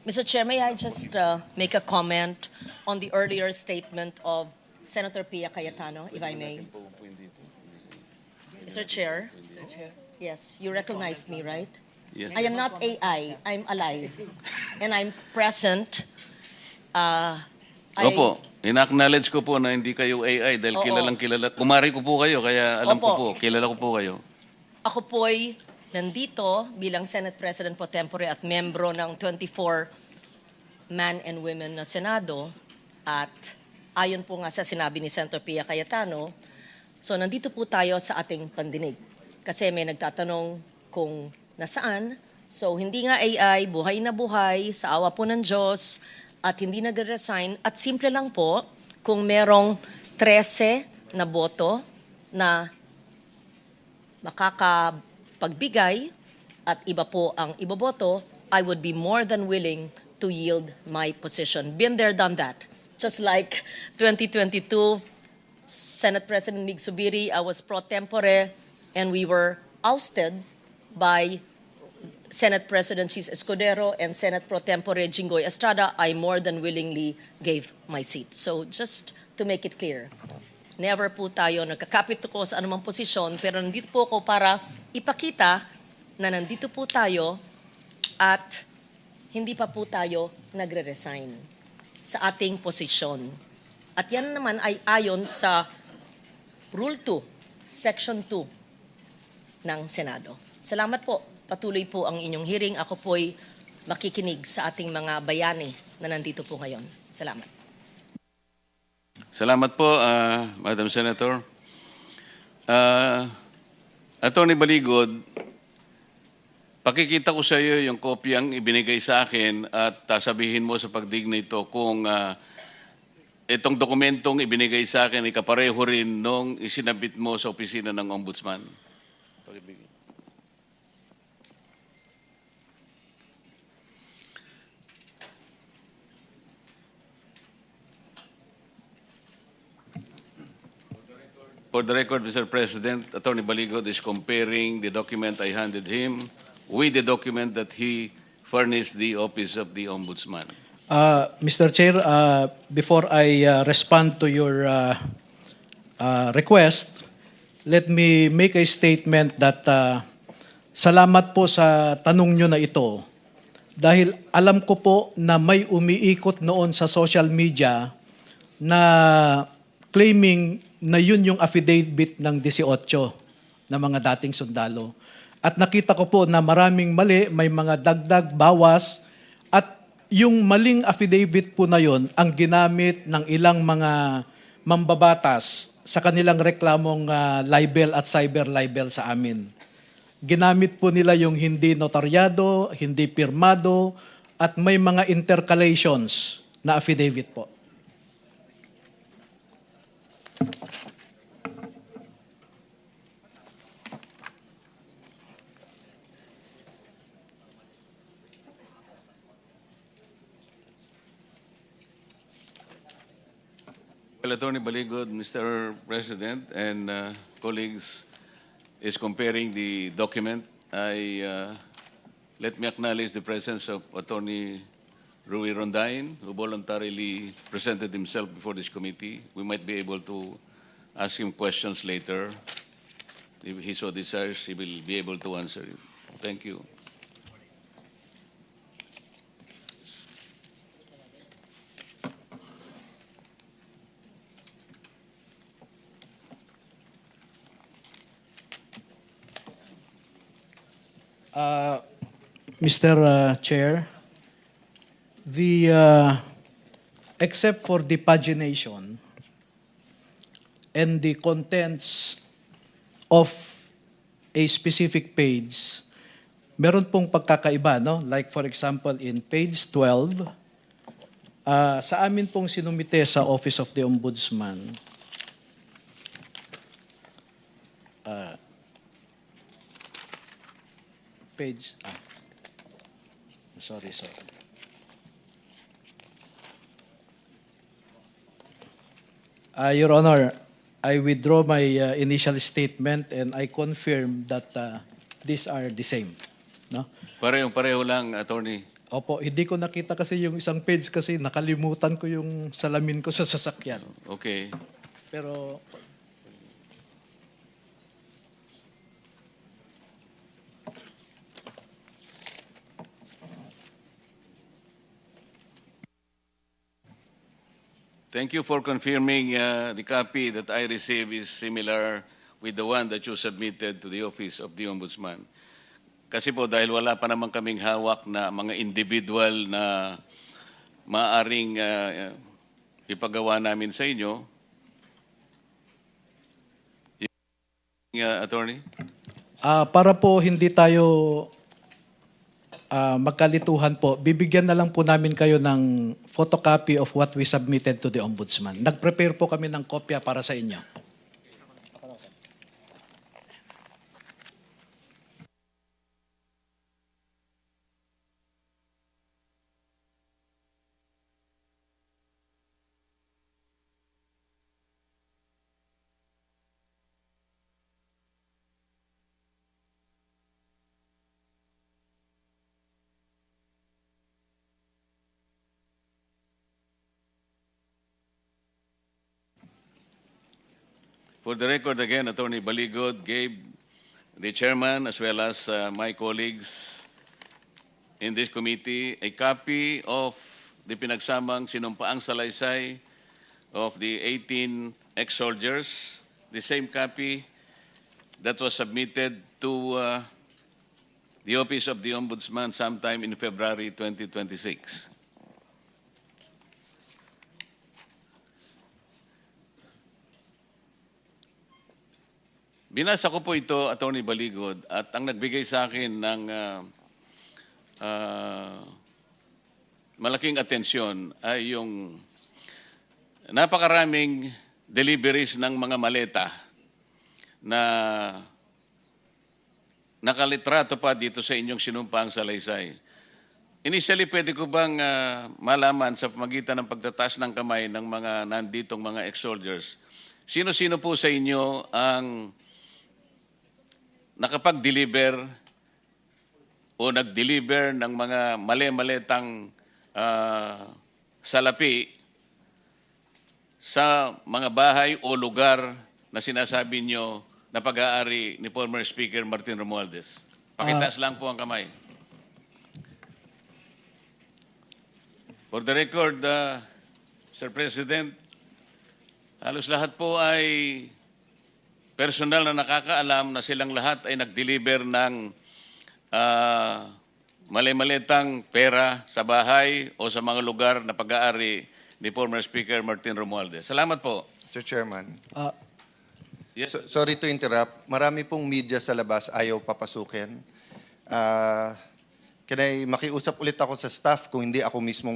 Mr. Chair, may I just make a comment on the earlier statement of Senator Pia Cayetano, if I may? Mr. Chair, yes, you recognize me, right? Yes. I am not AI, I'm alive. And I'm present. Opo, ina-acknowledge ko po na hindi kayo AI dahil Oo. kilalang kilala. Kumari ko po kayo, kaya alam ko Opo. po, kilala ko po kayo. Ako po'y nandito bilang Senate President pro tempore at membro ng 24-man and women na Senado. At ayon po nga sa sinabi ni Senator Pia Cayetano, so nandito po tayo sa ating pandinig. Kasi may nagtatanong kung nasaan. So hindi nga AI, buhay na buhay, sa awa po ng Diyos, at hindi nag-resign. At simple lang po, kung merong 13 na boto na makakapagbigay at iba po ang iboboto, I would be more than willing to yield my position. Been there, done that. Just like 2022, Senate President Mig Subiri, I was pro tempore, and we were ousted by Senate President Chis Escudero and Senate pro tempore Jinggoy Estrada. I more than willingly gave my seat. So just to make it clear, never po tayo nagkakapit ko sa anumang posisyon, pero nandito po ako para ipakita na nandito po tayo at hindi pa po tayo nagre-resign sa ating posisyon. At yan naman ay ayon sa Rule 2, Section 2 ng Senado. Salamat po. Patuloy po ang inyong hearing. Ako po'y makikinig sa ating mga bayani na nandito po ngayon. Salamat. Salamat po, Madam Senator. Attorney Baligod, pakikita ko sa iyo yung kopyang ibinigay sa akin at sabihin mo sa pagdig nito kung itong dokumentong ibinigay sa akin ay kapareho rin nung isinabit mo sa opisina ng Ombudsman. Pakibigay. For the record, Mr. President, Attorney Baligod is comparing the document I handed him with the document that he furnished the Office of the Ombudsman. Mr. Chair, before I respond to your request, let me make a statement that salamat po sa tanong nyo na ito dahil alam ko po na may umiikot noon sa social media na claiming na yun yung affidavit ng 18 na mga dating sundalo. At nakita ko po na maraming mali, may mga dagdag, bawas, at yung maling affidavit po na yun ang ginamit ng ilang mga mambabatas sa kanilang reklamong libel at cyber libel sa amin. Ginamit po nila yung hindi notaryado, hindi pirmado, at may mga intercalations na affidavit po. Well, Attorney Baligod, Mr. President and colleagues, is comparing the document. Let me acknowledge the presence of Attorney Rui Rondain, who voluntarily presented himself before this committee. We might be able to ask him questions later. If he so desires, he will be able to answer it. Thank you. Mr. Chair, except for the pagination and the contents of a specific page, meron pong pagkakaiba, no? Like for example, in page 12, sa amin pong sinumite sa Office of the Ombudsman, page, sorry. Your Honor, I withdraw my initial statement and I confirm that these are the same. No? Pareho lang, Attorney. Opo, hindi ko nakita kasi yung isang page kasi nakalimutan ko yung salamin ko sa sasakyan. Okay. Pero Thank you for confirming the copy that I received is similar with the one that you submitted to the Office of the Ombudsman. Kasi po dahil wala pa naman kaming hawak na mga individual na maaring ipagawa namin sa inyo, Attorney? para po hindi tayo magkalituhan po, bibigyan na lang po namin kayo ng photocopy of what we submitted to the Ombudsman. Nag-prepare po kami ng kopya para sa inyo. For the record again, Attorney Baligod gave the chairman as well as my colleagues in this committee a copy of the pinagsamang sinumpaang salaysay of the 18 ex-soldiers, the same copy that was submitted to the Office of the Ombudsman sometime in February 2026. Binasa ko po ito, Attorney Baligod, at ang nagbigay sa akin ng malaking atensyon ay yung napakaraming deliveries ng mga maleta na nakalitrato pa dito sa inyong sinumpaang salaysay. Initially, pwede ko bang malaman sa pamagitan ng pagtataas ng kamay ng mga nanditong mga ex-soldiers, sino-sino po sa inyo ang nakapag-deliver o nag-deliver ng mga mali-maletang salapi sa mga bahay o lugar na sinasabi nyo na pag-aari ni former Speaker Martin Romualdez? Pakitaas lang po ang kamay. For the record, Mr. President, halos lahat po ay personal na nakakaalam na silang lahat ay nag-deliver ng mali-malitang pera sa bahay o sa mga lugar na pag-aari ni former Speaker Martin Romualdez. Salamat po. Mr. Chairman, Yes. sorry to interrupt. Marami pong media sa labas ayaw papasukin. Can I makiusap ulit ako sa staff kung hindi ako mismong